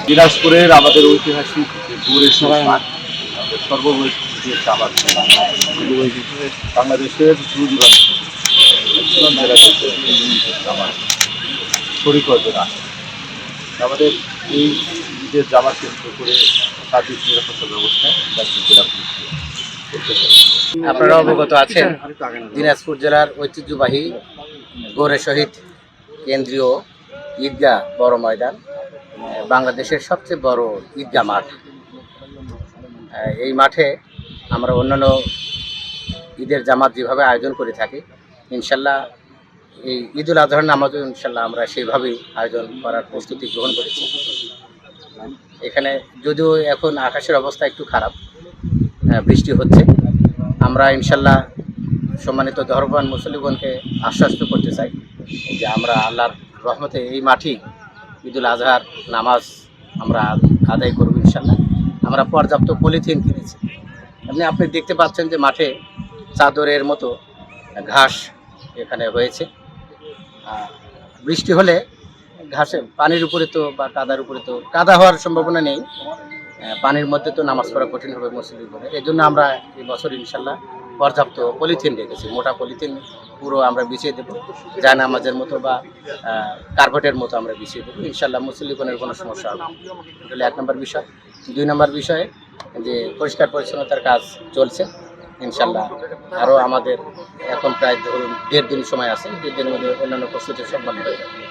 দিনাজপুরের আমাদের ঐতিহাসিক মাঠ, আমাদের সর্ববৈশিষ্ট্য জামাত বাংলাদেশের জামাত শরীক আছে। আমাদের এই ঈদের জামাত কেন্দ্র করে সার্বিক নিরাপত্তা ব্যবস্থা আপনারা অবগত আছেন, দিনাজপুর জেলার ঐতিহ্যবাহী গৌরে শহীদ কেন্দ্রীয় ঈদগাহ বড় ময়দান বাংলাদেশের সবচেয়ে বড় ঈদগাহ মাঠ। এই মাঠে আমরা অন্যান্য ঈদের জামাত যেভাবে আয়োজন করে থাকি, ইনশাল্লাহ এই ঈদুল আজহার নামাজও ইনশাল্লাহ আমরা সেইভাবেই আয়োজন করার প্রস্তুতি গ্রহণ করেছি। এখানে যদিও এখন আকাশের অবস্থা একটু খারাপ, বৃষ্টি হচ্ছে, আমরা ইনশাল্লাহ সম্মানিত ধর্মপ্রাণ মুসল্লিগণকে আশ্বস্ত করতে চাই যে আমরা আল্লাহর রহমতে এই মাঠেই ঈদুল আজহার নামাজ আমরা আদায় করব ইনশাল্লাহ। আমরা পর্যাপ্ত পলিথিন কিনেছি। আপনি দেখতে পাচ্ছেন যে মাঠে চাদরের মতো ঘাস এখানে হয়েছে। বৃষ্টি হলে ঘাসে পানির উপরে তো বা কাদার উপরে তো কাদা হওয়ার সম্ভাবনা নেই, পানির মধ্যে তো নামাজ পড়া কঠিন হবে মুসলিমদের। এই জন্য আমরা এই বছর ইনশাল্লাহ পর্যাপ্ত পলিথিন রেখেছি, মোটা পলিথিন পুরো আমরা বিছিয়ে দেবো, জায় নামাজের মতো বা কার্পেটের মতো আমরা বিছিয়ে দেবো ইনশাল্লাহ। মুসলিমদের কোনো সমস্যা হবে না। এটা 1 নম্বর বিষয়। 2 নম্বর বিষয়ে যে পরিষ্কার পরিচ্ছন্নতার কাজ চলছে ইনশাল্লাহ। আরও আমাদের এখন প্রায় ধরুন 1.5 দিন সময় আছে, 1.5 দিনের মধ্যে অন্যান্য প্রস্তুতি সম্পন্ন হয়ে যাবে।